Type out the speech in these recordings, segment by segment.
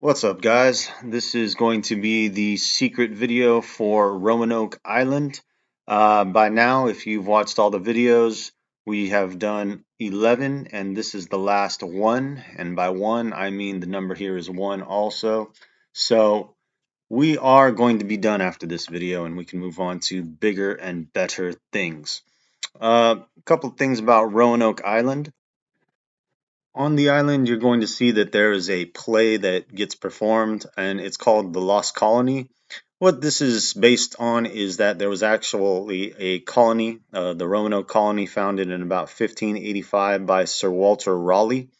What's up, guys? This is going to be the secret video for Roanoke Island. By now, if you've watched all the videos, we have done 11, and this is the last one. And by one, I mean the number here is 1 also. So we are going to be done after this video, and we can move on to bigger and better things. A couple of things about Roanoke Island. On the island, you're going to see that there is a play that gets performed, and it's called The Lost Colony. What this is based on is that there was actually a colony, the Roanoke colony, founded in about 1585 by Sir Walter Raleigh,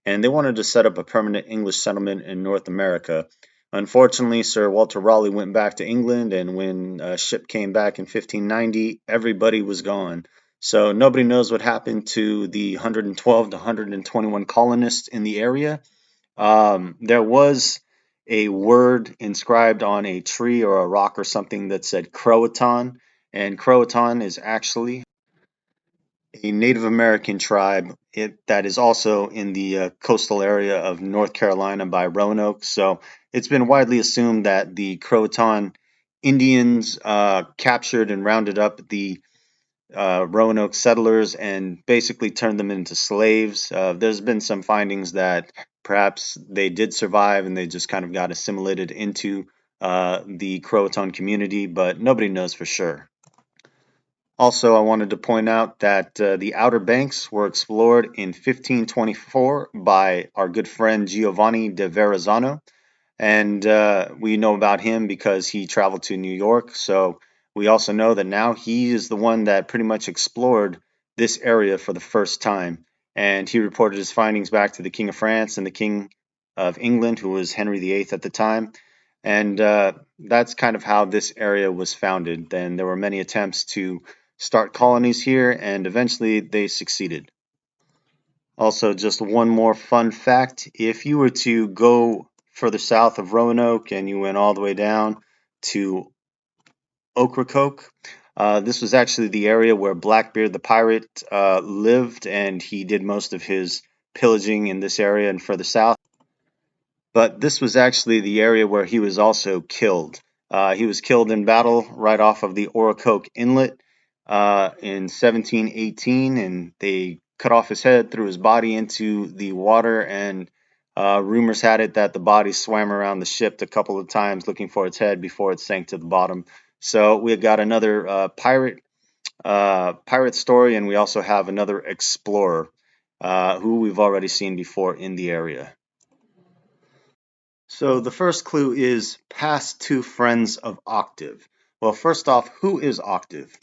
and they wanted to set up a permanent English settlement in North America. Unfortunately, Sir Walter Raleigh went back to England, and when a ship came back in 1590, everybody was gone. So nobody knows what happened to the 112 to 121 colonists in the area. There was a word inscribed on a tree or a rock or something that said Croatan, and Croatan is actually a Native American tribe that is also in the coastal area of North Carolina by Roanoke. So it's been widely assumed that the Croatan Indians captured and rounded up the Roanoke settlers and basically turned them into slaves. There's been some findings that perhaps they did survive and they just kind of got assimilated into the Croatan community, but nobody knows for sure. Also, I wanted to point out that the Outer Banks were explored in 1524 by our good friend Giovanni de Verrazzano, and we know about him because he traveled to New York. So we also know that now he is the one that pretty much explored this area for the first time, and he reported his findings back to the King of France and the King of England, who was Henry VIII at the time. And that's kind of how this area was founded. Then there were many attempts to start colonies here, and eventually they succeeded. Also, just one more fun fact. If you were to go further south of Roanoke and you went all the way down to Ocracoke, this was actually the area where Blackbeard the pirate lived, and he did most of his pillaging in this area and further south. But this was actually the area where he was also killed. He was killed in battle right off of the Oracoke Inlet in 1718, and they cut off his head, threw his body into the water, and rumors had it that the body swam around the ship a couple of times looking for its head before it sank to the bottom. So we got another pirate story, and we also have another explorer who we've already seen before in the area. So the first clue is past two friends of Octave. Well, first off, who is Octave?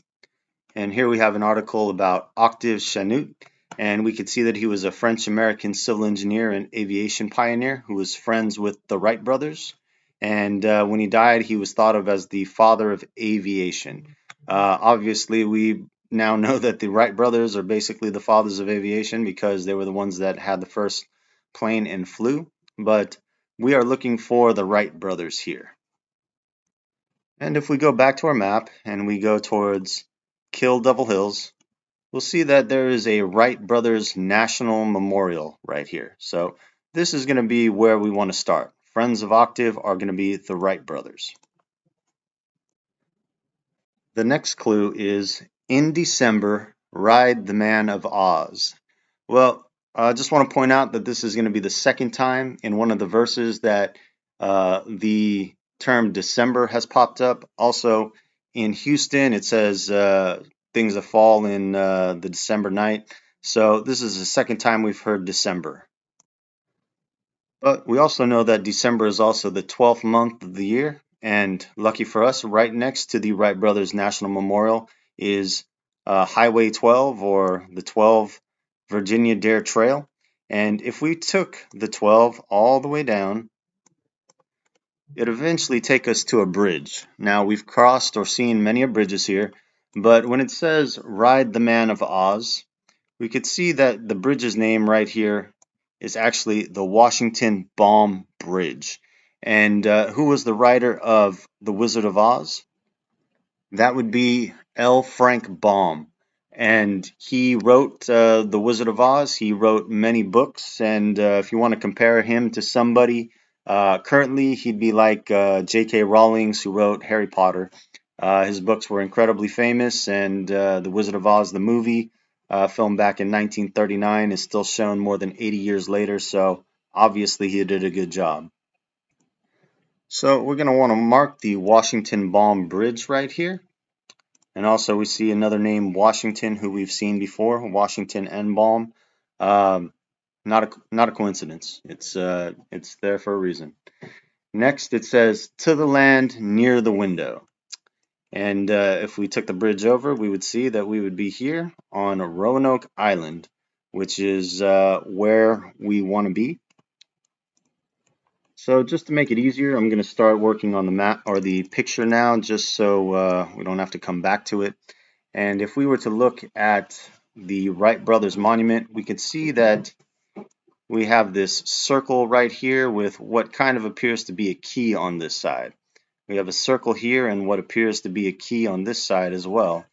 And here we have an article about Octave Chanute, and we could see that he was a French-American civil engineer and aviation pioneer who was friends with the Wright brothers. And when he died, he was thought of as the father of aviation. Obviously, we now know that the Wright brothers are basically the fathers of aviation because they were the ones that had the first plane and flew. But we are looking for the Wright brothers here. And if we go back to our map and we go towards Kill Devil Hills, we'll see that there is a Wright Brothers National Memorial right here. So this is going to be where we want to start. Friends of Octave are going to be the Wright brothers. The next clue is in December, ride the Man of Oz. Well, I just want to point out that this is going to be the second time in one of the verses that the term December has popped up. Also, in Houston, it says things that fall in the December night. So this is the second time we've heard December. But we also know that December is also the 12th month of the year. And lucky for us, right next to the Wright Brothers National Memorial is Highway 12, or the 12 Virginia Dare Trail. And if we took the 12 all the way down, it'd eventually take us to a bridge. Now, we've crossed or seen many bridges here, but when it says Ride the Man of Oz, we could see that the bridge's name right here is actually the Washington Baum Bridge. And who was the writer of The Wizard of Oz? That would be L. Frank Baum. And he wrote The Wizard of Oz. He wrote many books. And if you want to compare him to somebody Currently, he'd be like J.K. Rowling's, who wrote Harry Potter. His books were incredibly famous, and The Wizard of Oz, the movie, filmed back in 1939, is still shown more than 80 years later, so obviously he did a good job. So we're going to want to mark the Washington Baum Bridge right here. And also we see another name, Washington, who we've seen before, Washington and Baum. Um, not a coincidence. It's there for a reason. Next, it says to the land near the window. And if we took the bridge over, we would see that we would be here on Roanoke Island, which is where we want to be. So just to make it easier, I'm going to start working on the map or the picture now, just so we don't have to come back to it. And if we were to look at the Wright Brothers Monument, we could see that we have this circle right here with what kind of appears to be a key on this side. We have a circle here and what appears to be a key on this side as well.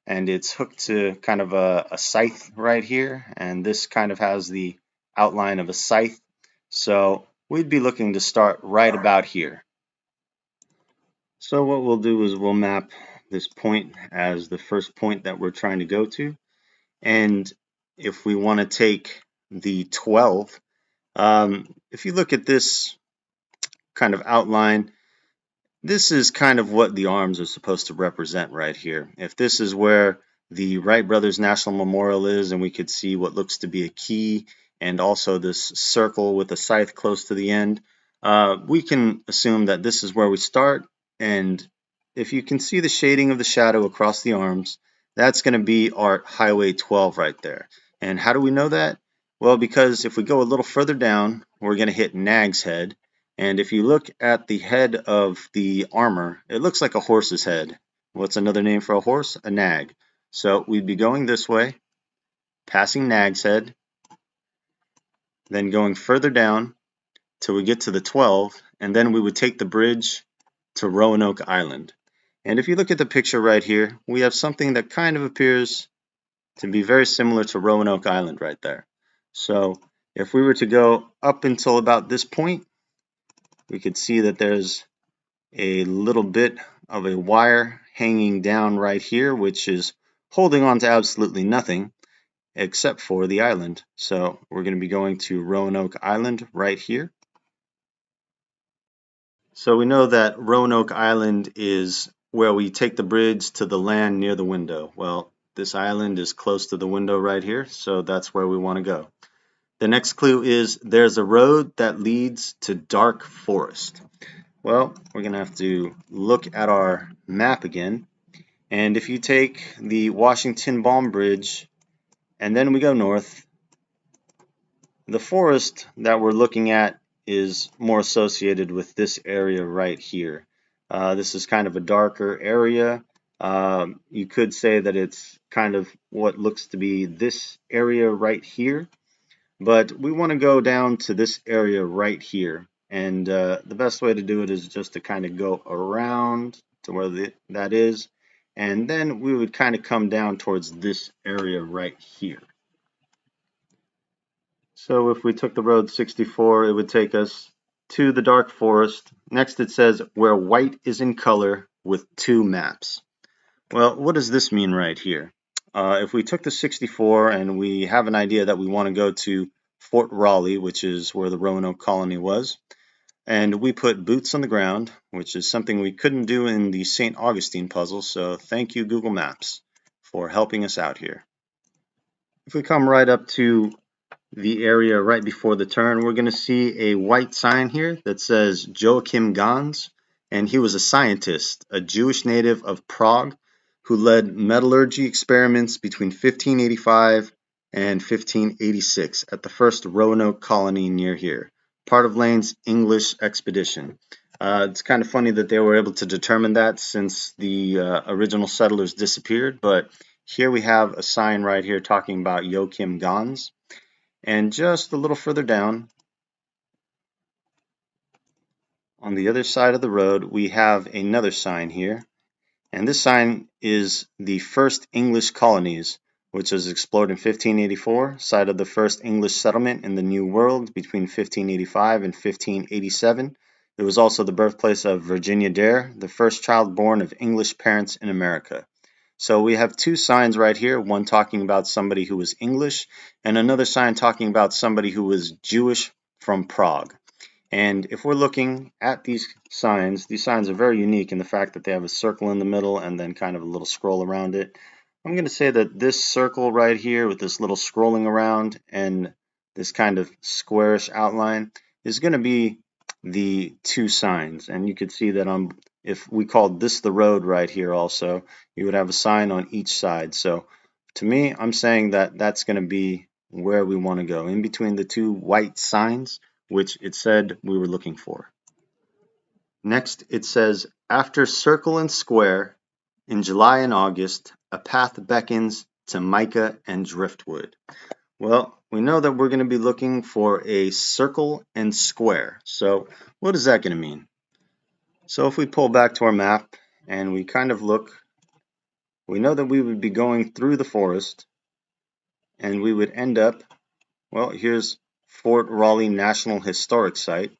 And it's hooked to kind of a scythe right here. And this kind of has the outline of a scythe. So we'd be looking to start right about here. So what we'll do is we'll map this point as the first point that we're trying to go to. And if we want to take the 12, if you look at this kind of outline, this is kind of what the arms are supposed to represent right here. If this is where the Wright Brothers National Memorial is, and we could see what looks to be a key and also this circle with a scythe close to the end, we can assume that this is where we start. And if you can see the shading of the shadow across the arms, that's going to be our Highway 12 right there. And how do we know that? Well, because if we go a little further down, we're going to hit Nag's Head. And if you look at the head of the armor, it looks like a horse's head. What's another name for a horse? A nag. So we'd be going this way, passing Nag's Head, then going further down till we get to the 12, and then we would take the bridge to Roanoke Island. And if you look at the picture right here, we have something that kind of appears to be very similar to Roanoke Island right there. So if we were to go up until about this point, we could see that there's a little bit of a wire hanging down right here, which is holding on to absolutely nothing except for the island. So we're going to be going to Roanoke Island right here. So we know that Roanoke Island is where we take the bridge to the land near the window. Well, this island is close to the window right here, so that's where we want to go. The next clue is there's a road that leads to dark forest. Well, we're going to have to look at our map again. And if you take the Washington Baum Bridge and then we go north, the forest that we're looking at is more associated with this area right here. This is kind of a darker area. You could say that it's kind of what looks to be this area right here. But we want to go down to this area right here. And the best way to do it is just to kind of go around to where that is. And then we would kind of come down towards this area right here. So if we took the road 64, it would take us to the dark forest. Next it says where white is in color with two maps. Well, what does this mean right here? If we took the 64 and we have an idea that we want to go to Fort Raleigh, which is where the Roanoke colony was, and we put boots on the ground, which is something we couldn't do in the St. Augustine puzzle, so thank you Google Maps for helping us out here. If we come right up to the area right before the turn, we're going to see a white sign here that says Joachim Gans, and he was a scientist, a Jewish native of Prague, who led metallurgy experiments between 1585 and 1586 at the first Roanoke colony near here, part of Lane's English expedition. It's kind of funny that they were able to determine that since the original settlers disappeared, but here we have a sign right here talking about Joachim Gans. And just a little further down, on the other side of the road, we have another sign here. And this sign is the first English colonies, which was explored in 1584, site of the first English settlement in the New World between 1585 and 1587. It was also the birthplace of Virginia Dare, the first child born of English parents in America. So we have two signs right here, one talking about somebody who was English, and another sign talking about somebody who was Jewish from Prague. And if we're looking at these signs are very unique in the fact that they have a circle in the middle and then kind of a little scroll around it. I'm going to say that this circle right here with this little scrolling around and this kind of squarish outline is going to be the two signs. And you could see that if we called this the road right here also, you would have a sign on each side. So to me, I'm saying that that's going to be where we want to go, in between the two white signs which it said we were looking for. Next, it says, after circle and square, in July and August, a path beckons to mica and driftwood. Well, we know that we're going to be looking for a circle and square. So what is that going to mean? So if we pull back to our map and we kind of look, we know that we would be going through the forest and we would end up, well, here's Fort Raleigh National Historic Site,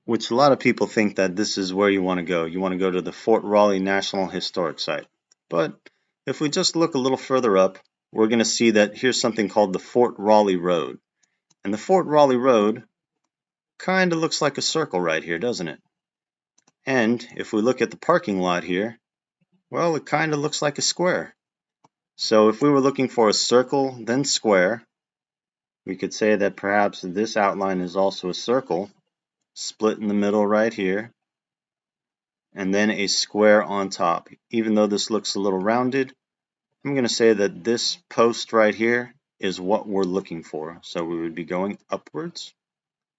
which a lot of people think that this is where you want to go. You want to go to the Fort Raleigh National Historic Site. But if we just look a little further up, we're going to see that here's something called the Fort Raleigh Road. And the Fort Raleigh Road kind of looks like a circle right here, doesn't it? And if we look at the parking lot here, well, it kind of looks like a square. So if we were looking for a circle, then square, we could say that perhaps this outline is also a circle, split in the middle right here, and then a square on top. Even though this looks a little rounded, I'm going to say that this post right here is what we're looking for. So we would be going upwards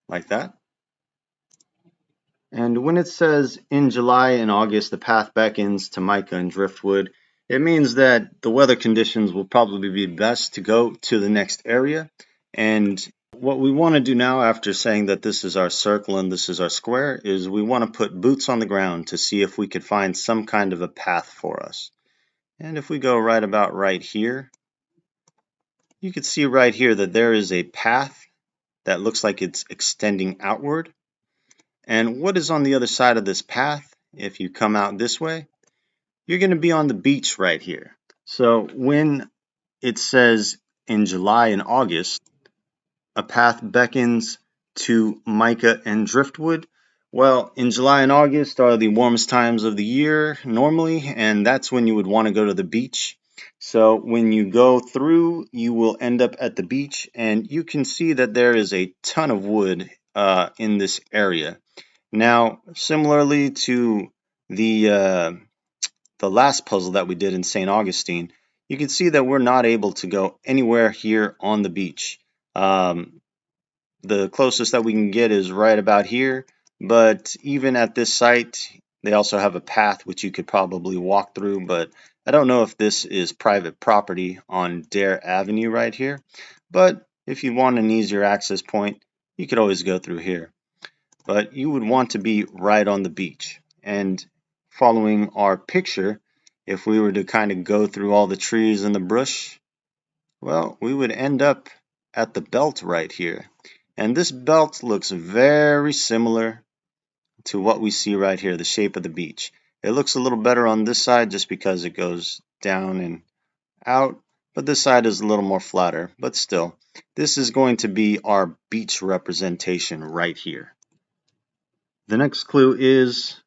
like that. And when it says in July and August the path beckons to mica and driftwood, it means that the weather conditions will probably be best to go to the next area. And what we want to do now, after saying that this is our circle and this is our square, is we want to put boots on the ground to see if we could find some kind of a path for us. And if we go right about right here, you can see right here that there is a path that looks like it's extending outward. And what is on the other side of this path? If you come out this way, you're going to be on the beach right here. So when it says in July and August, a path beckons to mica and driftwood. Well, in July and August are the warmest times of the year normally, and that's when you would want to go to the beach. So when you go through, you will end up at the beach, and you can see that there is a ton of wood in this area. Now, similarly to the last puzzle that we did in St. Augustine, you can see that we're not able to go anywhere here on the beach. The closest that we can get is right about here, but even at this site, they also have a path which you could probably walk through, but I don't know if this is private property on Dare Avenue right here. But if you want an easier access point, you could always go through here. But you would want to be right on the beach. And following our picture, if we were to kind of go through all the trees and the brush, well, we would end up at the belt right here. And this belt looks very similar to what we see right here, the shape of the beach. It looks a little better on this side just because it goes down and out, but this side is a little more flatter. But still, this is going to be our beach representation right here. The next clue is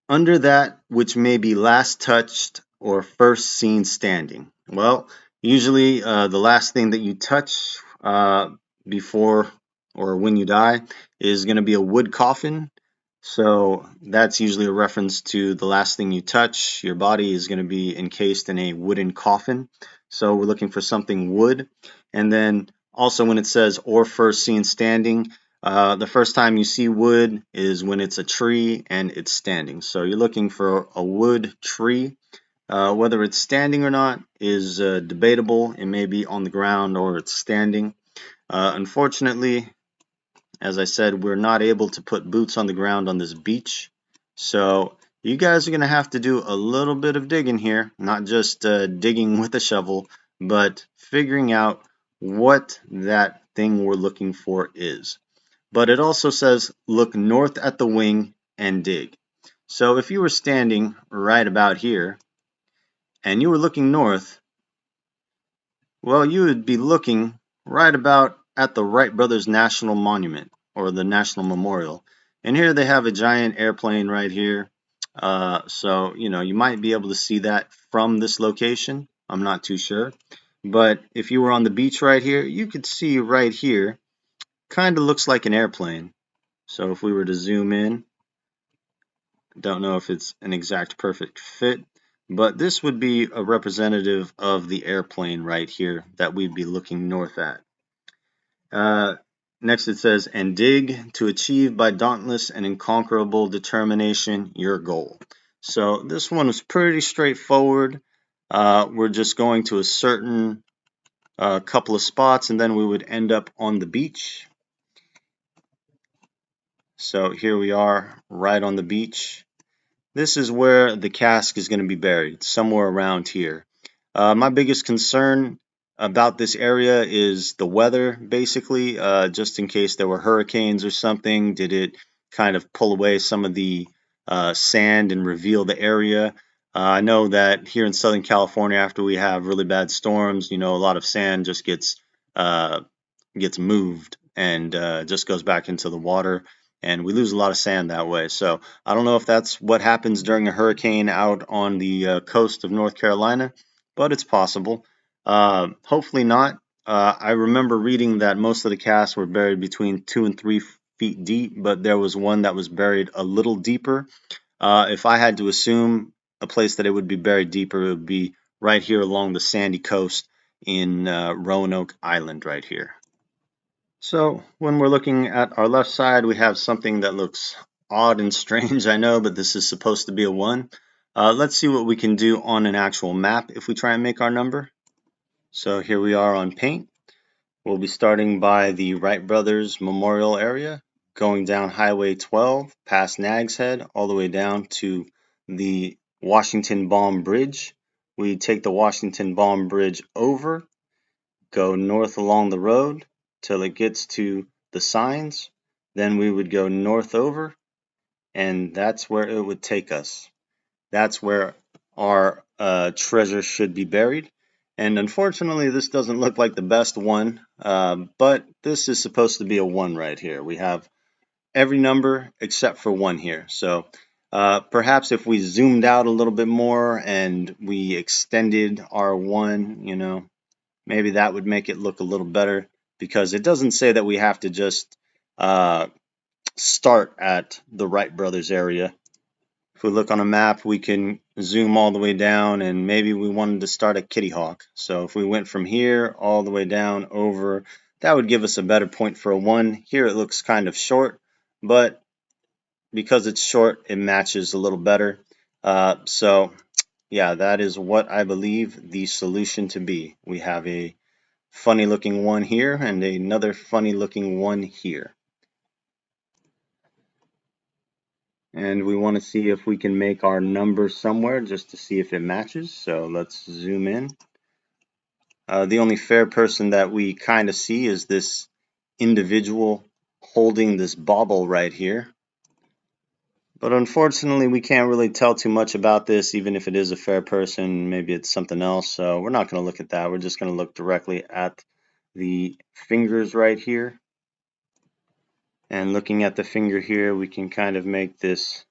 under that which may be last touched or first seen standing. Well, usually the last thing that you touch before or when you die is going to be a wood coffin. So that's usually a reference to the last thing you touch. Your body is going to be encased in a wooden coffin. So we're looking for something wood. And then also when it says or first seen standing, the first time you see wood is when it's a tree and it's standing. So you're looking for a wood tree. Whether it's standing or not is debatable. It may be on the ground or it's standing. Unfortunately, as I said, we're not able to put boots on the ground on this beach. So You guys are going to have to do a little bit of digging here, not just digging with a shovel, but figuring out what that thing we're looking for is. But it also says look north at the wing and dig. So if you were standing right about here and you were looking north, well, you would be looking right about at the Wright Brothers National Monument or the National Memorial. And here they have a giant airplane right here. So, you might be able to see that from this location. I'm not too sure. But if you were on the beach right here, you could see right here, kind of looks like an airplane. So if we were to zoom in, don't know if it's an exact perfect fit, but this would be a representative of the airplane right here that we'd be looking north at. Next it says, and dig to achieve by dauntless and unconquerable determination your goal. So this one was pretty straightforward. We're just going to a certain couple of spots and then we would end up on the beach. So here we are right on the beach. This is where the casque is going to be buried, somewhere around here. My biggest concern about this area is the weather, basically, just in case there were hurricanes or something. Did it kind of pull away some of the sand and reveal the area? I know that here in Southern California, after we have really bad storms, a lot of sand just gets moved and just goes back into the water, and we lose a lot of sand that way. So I don't know if that's what happens during a hurricane out on the coast of North Carolina, but it's possible. Hopefully not. I remember reading that most of the casts were buried between 2 and 3 feet deep, but there was one that was buried a little deeper. If I had to assume a place that it would be buried deeper, it would be right here along the sandy coast in Roanoke Island right here. So when we're looking at our left side, we have something that looks odd and strange, I know, but this is supposed to be a 1. Let's see what we can do on an actual map if we try and make our number. So here we are on paint. We'll be starting by the Wright Brothers Memorial area, going down Highway 12, past Nags Head, all the way down to the Washington Bomb Bridge. We take the Washington Bomb Bridge over, go north along the road till it gets to the signs. Then we would go north over, and that's where it would take us. That's where our treasure should be buried. And unfortunately, this doesn't look like the best one, but this is supposed to be a 1 right here. We have every number except for 1 here. So perhaps if we zoomed out a little bit more and we extended our 1, maybe that would make it look a little better, because it doesn't say that we have to just uh, start at the Wright Brothers area. If we look on a map, we can zoom all the way down, and maybe we wanted to start at Kitty Hawk. So if we went from here all the way down over, that would give us a better point for a 1. Here it looks kind of short, but because it's short, it matches a little better. So yeah, that is what I believe the solution to be. We have a funny looking 1 here and another funny looking 1 here. And we want to see if we can make our number somewhere just to see if it matches. So let's zoom in. The only fair person that we kind of see is this individual holding this bauble right here. But unfortunately, we can't really tell too much about this, even if it is a fair person. Maybe it's something else. So we're not going to look at that. We're just going to look directly at the fingers right here. And looking at the finger here, we can kind of make this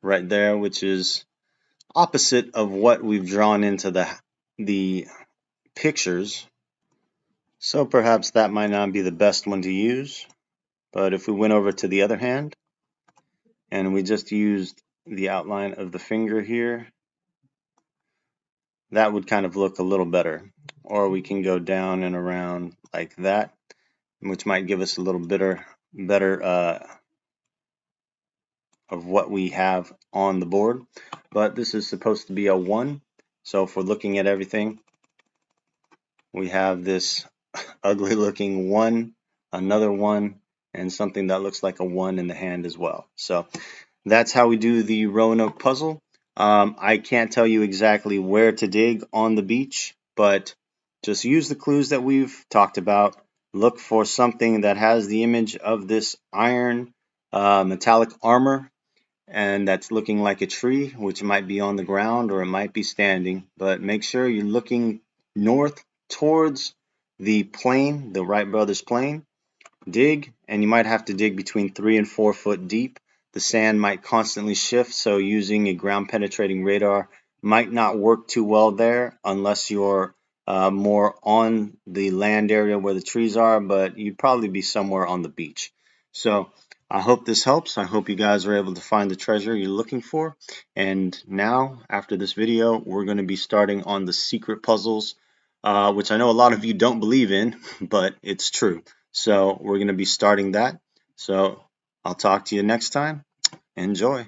right there, which is opposite of what we've drawn into the pictures. So perhaps that might not be the best one to use. But if we went over to the other hand and we just used the outline of the finger here, that would kind of look a little better. Or we can go down and around like that, which might give us a little better of what we have on the board. But this is supposed to be a 1. So if we're looking at everything, we have this ugly looking 1, another 1, and something that looks like a 1 in the hand as well. So that's how we do the Roanoke puzzle. I can't tell you exactly where to dig on the beach, but just use the clues that we've talked about. Look for something that has the image of this iron metallic armor, and that's looking like a tree, which might be on the ground or it might be standing. But make sure you're looking north towards the plane, the Wright brothers plane. Dig, and you might have to dig between 3 and 4 foot deep. The sand might constantly shift, so using a ground penetrating radar might not work too well there unless you're more on the land area where the trees are, but you'd probably be somewhere on the beach. So I hope this helps. I hope you guys are able to find the treasure you're looking for. And now, after this video, we're going to be starting on the secret puzzles, which I know a lot of you don't believe in, but it's true. So we're going to be starting that. So I'll talk to you next time. Enjoy.